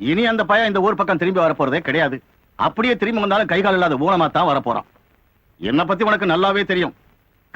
இனி அந்த பையன் இந்த ஊர் பக்கம் திரும்பி வரப்போறதே கிடையாது. அப்படியே திரும்பி வந்தாலும் கை கால் இல்லாத ஊனமா தான் வரப்போறான். என்ன பத்தி உனக்கு நல்லாவே தெரியும்.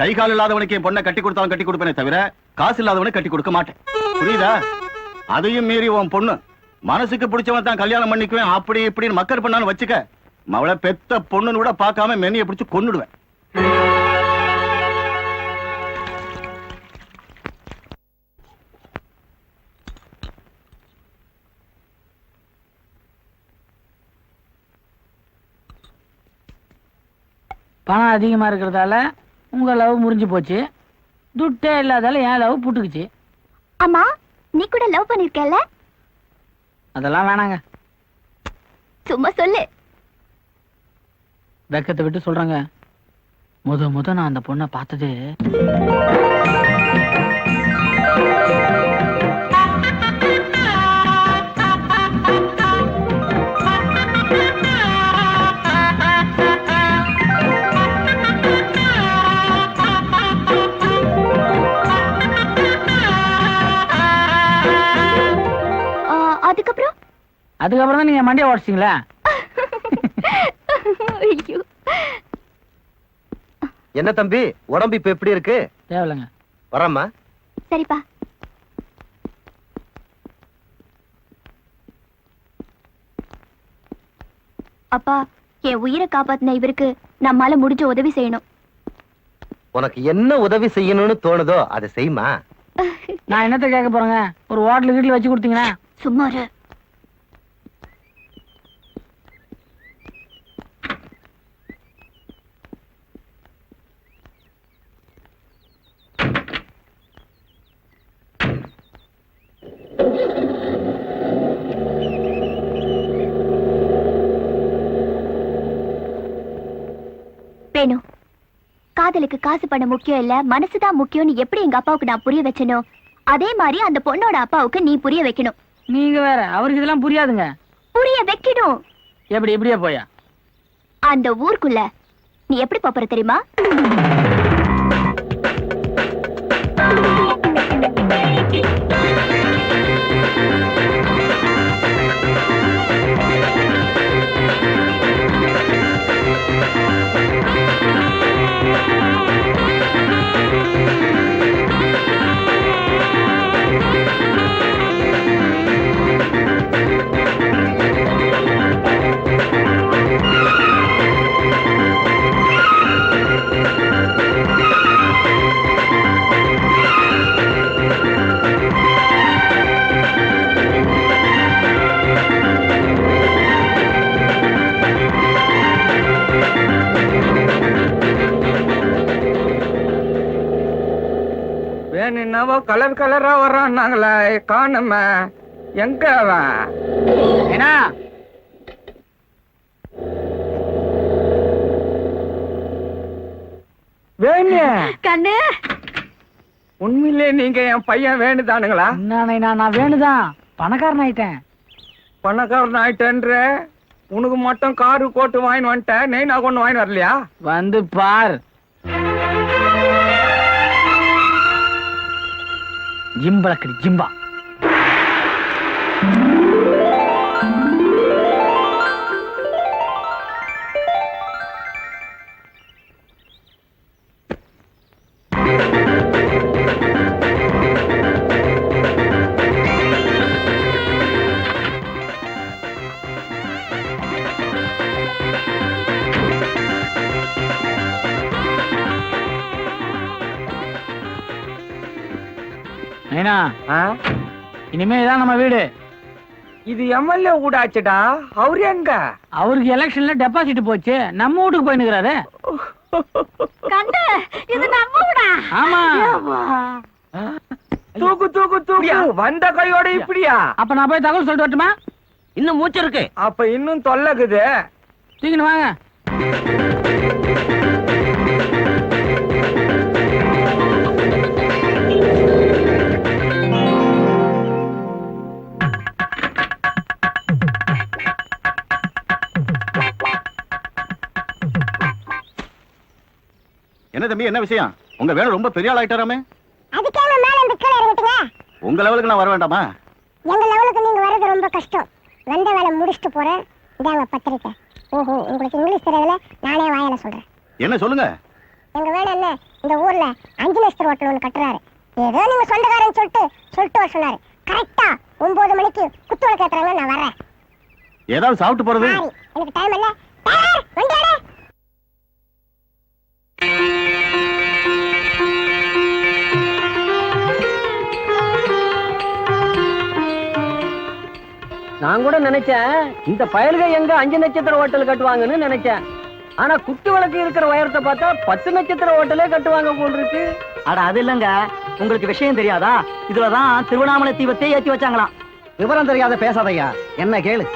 கை கால் இல்லாதவனுக்கு என் பொண்ணை கட்டி கொடுத்தாலும் கட்டி கொடுப்பேனே தவிர காசு இல்லாதவனுக்கு கட்டி கொடுக்க மாட்டேன். புரியுதா? அதையும் மீறி உன் பொண்ணு மனசுக்கு பிடிச்சவன் தான் கல்யாணம் பண்ணிக்குவேன் அப்படி இப்படின்னு மக்கர் பண்ணான்னு வச்சுக்க, அவளை பெத்த பொண்ணுன்னு கூட பார்க்காம மென்னியை பிடிச்சு கொன்னுடுவேன். பணம் அதிகமா இருக்கிறதால உங்க லவ் முறிஞ்சு போச்சு. துட்டே இல்லாதால என் லவ் புட்டுக்குச்சு. அம்மா, நீ கூட லவ் பண்ணிருக்கல? அதெல்லாம் வேணாங்க. சும்மா சொல்லு. வெக்கத்தை விட்டு சொல்றேங்க. முத நான் அந்த பொண்ணை பார்த்தது அதுக்கப்புறம் தான் நீங்க மண்டியை உடச்சிங்களா? என்ன தம்பி, உடம்பு இப்ப எப்படி இருக்கு? தேவையில்லைங்க. வரம்மா. சரிப்பா. அப்பா, என் உயிரை காப்பாத்தின இவருக்கு நம்மால முடிஞ்ச உதவி செய்யணும். உனக்கு என்ன உதவி செய்யணும்னு தோணுதோ அதை செய்யுமா. நான் என்னத்த கேட்க போறேங்க? ஒரு ஹோட்டல் வீட்டுல வச்சு கொடுத்தீங்கன்னா. சும்மா இரு. வேணும். காதலுக்கு காசு பணம் முக்கியம் இல்ல, மனசுதான் முக்கியம்னு எப்படி எங்க அப்பாவுக்கு நான் புரிய வச்சனோ அதே மாதிரி அந்த பொண்ணோட அப்பாவுக்கு நீ புரிய வைக்கணும். நீங்க வேற, அவருக்கு இதெல்லாம் புரியாதுங்க. புரிய வைக்கணும். எப்படி இப்படியே போயா? அந்த ஊருக்குள்ள நீ எப்படி போற தெரியுமா? என்னவோ கலர் கலரா வர்றான்னாங்களே, காணுமே. எங்க அவன்? என்ன வேணு கண்ணு, உண்மையிலே நீங்க என் பையன் வேணுதானுங்களா? நான் வேணுதான். பணக்காரன் ஆயிட்டேன். பணக்காரன் ஆயிட்டேன்ற உனக்கு மட்டும் காரு கோட்டு வாங்கி வந்துட்டேன். நெய்னா கொண்டு வாங்கி வரலையா? வந்து பார். ஜிம்பளக்கடி ஜிம்பா. இனிமே இதான் நம்ம வீடு. இது எம்எல்ஏ வீடாச்சுடா. அவரு எங்க? அவருக்கு எலெக்ஷன்ல டெபாசிட் போச்சு. நம்ம வீட்டுக்கு போயினுக்கிறாரு. கண்ணு, இது நம்ம வீடா? ஆமா. தூக்கு தூக்கு தூக்கு. வந்த கையோட இப்படியா? அப்ப நான் போய் தகவல் சொல்லிட்டு வரட்டுமா? இன்னும் மூச்சு இருக்கு. அப்ப இன்னும் தொல்லக்குது. தூக்கின்னு வாங்க. என்ன தம்பி, என்ன விஷயம்? உங்க வேலை ரொம்ப பெரிய ஆள் ஆயிட்டாராமே. அதுக்கே மேல இந்த கீழ இறங்கிட்டீங்க. உங்க லெவலுக்கு நான் வர வேண்டாமா? எங்க லெவலுக்கு நீங்க வரது ரொம்ப கஷ்டம். வந்த வேலை முடிச்சுட்டு போறேன். இதாங்க பத்திரிக்கை. ஓஹோ, உங்களுக்கு இங்கிலீஷ் தெரியல, நானே வாயால சொல்றேன். என்ன சொல்லுங்க? எங்க வேணும் என்ன, இந்த ஊர்ல 5 நட்சத்திர ஹோட்டல் ஒன்று கட்டுறாரு. ஏதோ நீங்க சொந்தக்காரன்னு சொல்லிட்டு வர சொன்னாரு. கரெக்டா 9 மணிக்கு குத்துவளை கேட்டுறாங்க, நான் வரேன். ஏதாவது சாப்பிட்டு போறது? சாரி, எனக்கு டைம் இல்ல. வண்டி எடு. நான் கூட நினைச்சேன் இந்த பயல்க எங்க 5 நட்சத்திர ஹோட்டல் கட்டுவாங்கன்னு நினைச்சேன். ஆனா குத்து விளக்கு இருக்கிற உயரத்தை பார்த்தா 10 நட்சத்திர ஹோட்டலே கட்டுவாங்க போல் இருக்கு. அட அது இல்லங்க, உங்களுக்கு விஷயம் தெரியாதா? இதுலதான் திருவண்ணாமலை தீபத்தை ஏத்தி வச்சாங்களாம். விவரம் தெரியாத பேசாதையா, என்ன கேளு.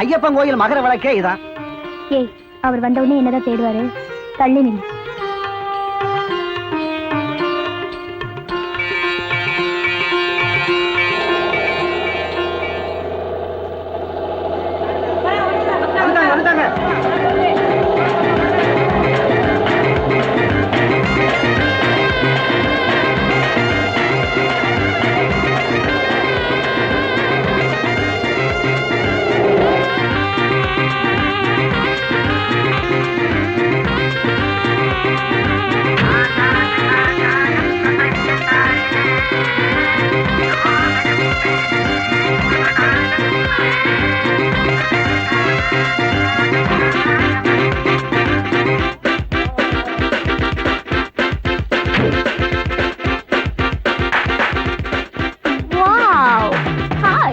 ஐயப்பன் கோயில் மகர விளக்கே இதான். ஏய், அவர் வந்த உடனே என்னதான் தேடுவாரு? தள்ளி நில்லு. Wow! Hi!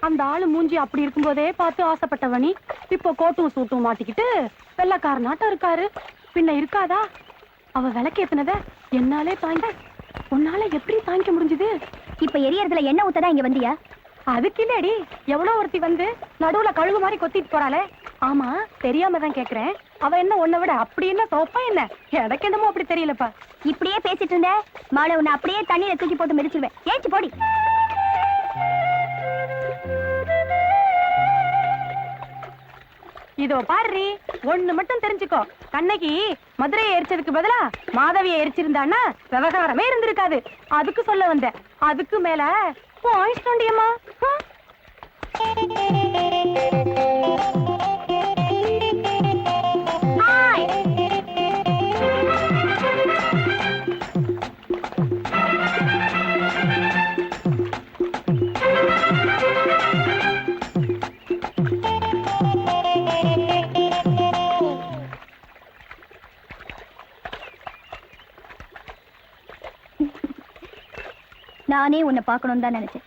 அந்த ஆளு மூஞ்சி அப்படி இருக்கும்போதே பார்த்து ஆசைப்பட்டவனி இப்போ கோட்டும் சூட்டும் மாட்டிக்கிட்டு வெள்ளக்காரனாட்டம் இருக்காரு. பின்ன இருக்காதா? அவ விளக்கேத்துனத என்னாலே தாங்க, உன்னால எப்படி தாங்கிக்க முடிஞ்சது? இப்ப எரியறதுல எண்ணெய் ஊத்ததான் இங்க வந்தியா? அதுக்கு இல்லடி, எவ்வளவு ஒருத்தி வந்து நடுவுல கழுகு மாதிரி கொத்திட்டு போறாளே. ஆமா, தெரியாம தான் கேக்குறேன். அவ என்ன உன்னை விட அப்படி என்ன சோப்பா என்ன? எனக்கு என்னமோ அப்படி தெரியலப்பா. இப்படியே பேசிட்டு இருந்த மாலை உன்னை அப்படியே தண்ணியில தூக்கி போட்டு மிதிச்சிருவேன். ஏச்சு போடி. இதோ பாரு, ஒண்ணு மட்டும் தெரிஞ்சுக்கோ. கண்ணகி மதுரையை எரிச்சதுக்கு பதிலா மாதவியை எரிச்சிருந்தான்னா விவகாரமே இருந்திருக்காது. அதுக்கு சொல்ல வந்தேன். அதுக்கு மேல போயிட்டோண்டியம்மா. நானே உன்னை பார்க்கணும்னு தான் நினைச்சேன்.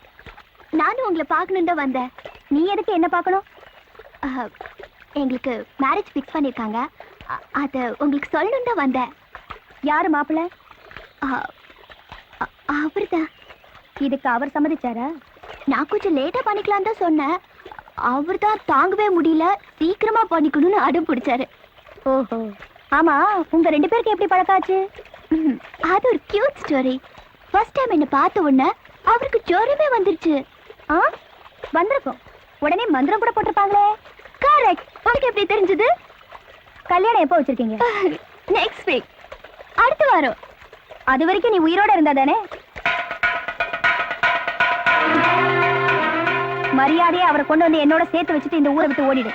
நானும் உங்களை பார்க்கணும் தான் வந்தேன். நீ எதுக்கு என்ன பார்க்கணும்? எங்களுக்கு மேரேஜ் ஃபிக்ஸ் பண்ணியிருக்காங்க. அதை உங்களுக்கு சொல்லணும் தான் வந்தேன். யாரு மாப்பிள்ள? அவர் தான். இதுக்கு அவர் சம்மதிச்சாரா? நான் கொஞ்சம் லேட்டா பண்ணிக்கலாம் தான் சொன்னேன். அவர் தான் தாங்கவே முடியல, சீக்கிரமா பண்ணிக்கணும்னு அடம் பிடிச்சாரு. ஓஹோ, ஆமா, உங்க 2 பேருக்கு எப்படி பழக்காச்சு? அது ஒரு கியூட் ஸ்டோரி. ஃபர்ஸ்ட் டைம் என்ன பார்த்த உடனே அவருக்கு ஜோரமே வந்துருச்சு. வந்திருக்கும். உடனே மந்திரம் கூட போட்டிருப்பாங்களே. கரெக்ட். உங்களுக்கு எப்படி தெரிஞ்சது? கல்யாணம் எப்போ வச்சிருக்கீங்க? நெக்ஸ்ட் வீக், அடுத்த வாரம். அது வரைக்கும் நீ உயிரோட இருந்தா தானே? மரியாதையை அவரை கொண்டு வந்து என்னோட சேர்த்து வச்சுட்டு இந்த ஊரை விட்டு ஓடிடு.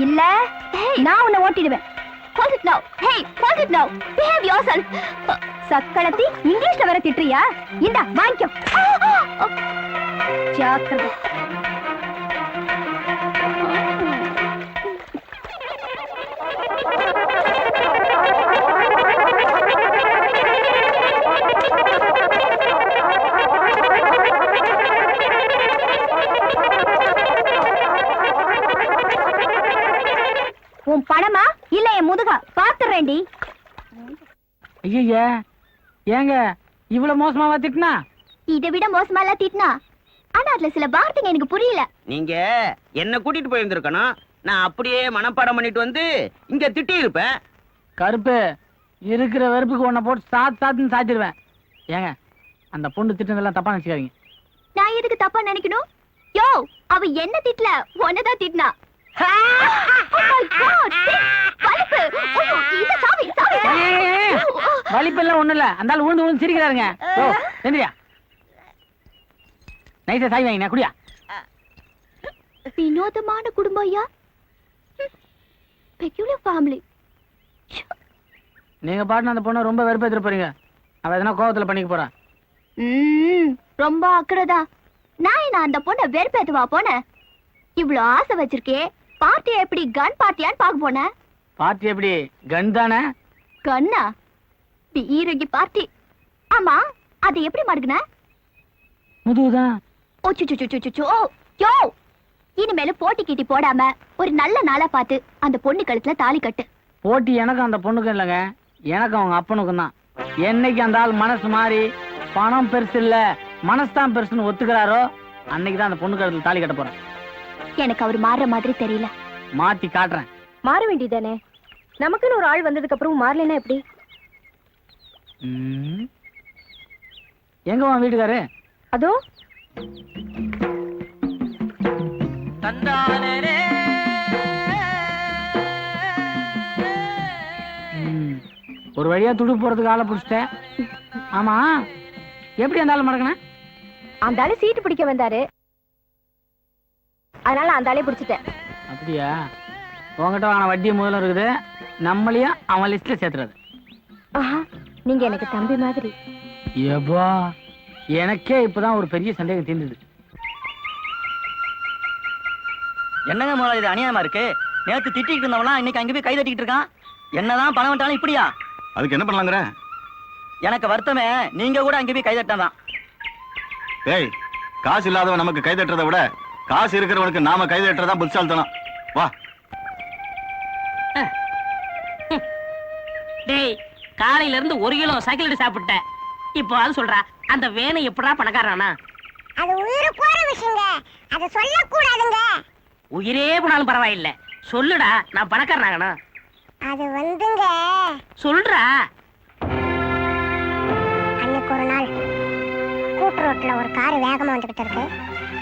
இல்ல நான் உன்னை ஓட்டிடுவேன். Hold it now. Hey, hold it now. Behave yourself. சக்களத்தி இங்கிலீஷ்ல வர திட்டுறியா? இந்தா வாங்கிக்கோ. ஜாக்கிரதை. திட்டுறேன்டி. ஐயா ஏங்க இவ்வளவு மோசமாவா திட்டினா? இதை விட மோசமா எல்லாம் திட்டினா, ஆனா அதுல சில வார்த்தைங்க எனக்கு புரியல. நீங்க என்ன கூட்டிட்டு போயிருந்திருக்கணும். நான் அப்படியே மனப்பாடம் பண்ணிட்டு வந்து இங்க திட்டி இருப்பேன். கருப்பு இருக்கிற வெறுப்புக்கு உன்னை போட்டு சாத்துன்னு சாத்திடுவேன். ஏங்க அந்த பொண்ணு திட்டினதெல்லாம் தப்பா நினைச்சுக்காதீங்க. நான் எதுக்கு தப்பா நினைக்கணும்? யோ, அவ என்ன திட்டல, உன்னதான் திட்டினா. Oh my God! வலிப்பு! ஐயோ, இந்த சாவி, சாவி, சாவி. வலிப்பெல்லாம் ஒண்ணும் இல்ல, அந்த ஆள் விழுந்து சிரிக்கிறாருங்க. ஓ செந்தியா நைஸா சாய் வாங்கினா குடியா. வினோதமான குடும்பம் ஐயா. Peculiar family. நீங்க பாட்டு அந்த பொண்ணை ரொம்ப வெறுப்பேற்ற போறீங்க. அவ எதனா கோவத்துல பண்ணிக்க போறா. ரொம்ப அக்கறதா. நான் என்ன அந்த பொண்ணை வெறுப்பேத்துவா போனேன்? இவ்வளவு ஆசை வச்சிருக்கே, பார்ட்டி எப்படி கன் பார்ட்டியான்னு பாக்க போனேன். பார்ட்டி எப்படி கன் தானே? கண்ணா? பீரங்கி பார்ட்டி. ஆமா, அது எப்படி மடுக்குன? முதுகுதான். ஓ சுச்சு. யோ, இனிமேல போட்டி கீட்டி போடாம ஒரு நல்ல நாளா பார்த்து அந்த பொண்ணு கழுத்துல தாலி கட்டு. போட்டி எனக்கும் அந்த பொண்ணுக்கும் இல்லைங்க, எனக்கும் அவங்க அப்பனுக்கும் தான். என்னைக்கு அந்த ஆள் மனசு மாறி பணம் பெருசு இல்ல மனசு தான் பெருசுன்னு ஒத்துக்கிறாரோ அன்னைக்குதான் அந்த பொண்ணு கழுத்துல தாலி கட்ட போறேன். எனக்கு அவர் மாறுற மாதிரி தெரியல. மாத்தி காட்டுறேன். மாற வேண்டியதானே? நமக்குன்னு ஒரு ஆள் வந்ததுக்கு அப்புறம் மாறலைன்னா எப்படி? எங்க உன் வீட்டுக்காரு? அதோ ஒரு வழியா துடு போறதுக்கு ஆளை புடிச்சிட்டேன். ஆமா, எப்படி அந்த ஆள் மடக்கின? அந்த ஆளு சீட்டு பிடிக்க வந்தாரு, அதனால அந்த ஆளே பிடிச்சிட்டேன். அப்படியா? உங்ககிட்ட வாங்கின வட்டி முதல்ல இருக்குது, நம்மளையும் அவன் லிஸ்ட்ல சேர்த்துறது. நீங்க எனக்கு தம்பி மாதிரி. ஏப்பா, எனக்கே இப்பதான் ஒரு பெரிய சந்தேகம் தீர்ந்தது. என்னங்க முதல்ல இது அநியாயமா இருக்கு? நேத்து திட்டிட்டு இருந்தவனா இன்னைக்கு அங்க போய் கை தட்டிக்கிட்டு இருக்கான். என்னதான் பணம் வந்தாலும் இப்படியா? அதுக்கு என்ன பண்ணலாங்கிற? எனக்கு வருத்தமே நீங்க கூட அங்க போய் கை தட்டாதான். ஏய், காசு இல்லாதவன் நமக்கு கை தட்டுறதை விட காசு இருக்கிறவனுக்கு நாம கை தட்டுறதா புத்திசாலித்தனம். வா. டேய், காலையில இருந்து 1 கிலோ சைக்கிள் சாப்பிட்டேன். இப்போ அது சொல்றா, அந்த வேனை எப்படா பணக்காரனா? அது உயிர் போற விஷயங்க, அத சொல்லக்கூடாதுங்க. உயிரே போனாலும் பரவாயில்லை, சொல்லுடா, நான் பணக்காரனாகணும். அது வந்துங்க, சொல்றா. அன்னைக்கு ஒரு நாள் கூட்டு ரோட்ல ஒரு கார் வேகமா வந்துகிட்டு இருக்கு.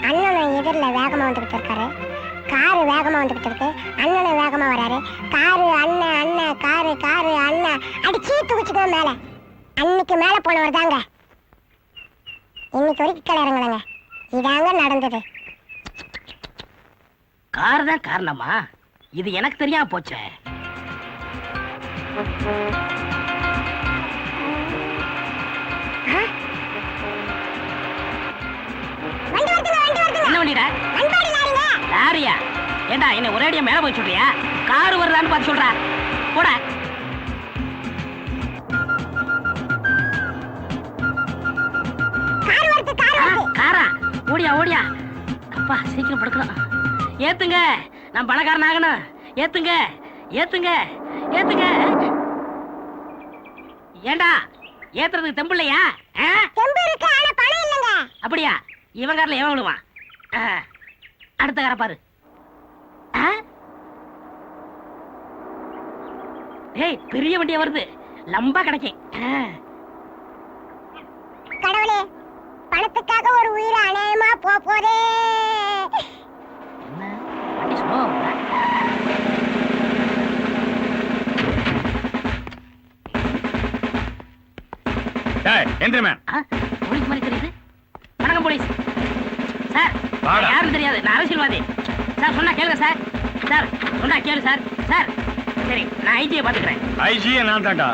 அண்ணனும் எதிரில் வேகமா வந்துகிட்டு இருக்காரு. காரு வேகமா வந்துகிட்டு இருக்கு, அண்ணனும் வேகமா வராரு. காரு அண்ணன் அண்ணன் காரு காரு அண்ணன் அடிச்சு தூக்கிச்சுக்கோ மேல. அன்னைக்கு மேல போனவர் தாங்க இன்னைக்கு வரைக்கும் கீழே இறங்கலங்க. இதாங்க நடந்தது. கார் தான் காரணமா? இது எனக்கு தெரியாம போச்சே. வண்டி வருதுங்க, வண்டி வருதுங்க. என்ன வண்டிடா? அன்பாடி லாரிங்க. லாரியா? ஏண்டா என்ன ஒரேடியா மேல போய் சொல்றியா? காரு வருதான்னு பார்த்து சொல்றா. போடா. கார் வருது, கார் வருது. காரா? ஓடியா ஓடியா. அப்பா சீக்கிரம் படுக்கலாம். ஏத்துங்க, நான் பணக்காரன் ஆகணும். ஏத்துங்க ஏத்துங்க ஏத்துங்க. ஏண்டா ஏத்துறதுக்கு தெம்பு இல்லையா? தெம்பு இருக்கு, ஆனா பணம் இல்லைங்க. அப்படியா? இவன் காரில் எவன் விடுவான்? அடுத்த காரை பாரு. ஏய், பெரிய வண்டியா வருது, லம்பா கிடைக்கும். கடவுளே, பணத்துக்காக ஒரு உயிரை அநியாயமா போதே. என்ன வண்டி ஸ்லோ? எந்திரமே. போலீஸ் மாதிரி தெரியுது. வணக்கம் போலீஸ் சார். வாடா. யாரும் தெரியாது, நான் அரசியல்வாதி சார். சொன்னா கேளுங்க சார். சார் சொன்னா கேளு சார். சார் சரி, நான் ஐஜியை பாத்துக்கிறேன். ஐஜியை நான் தான்டா.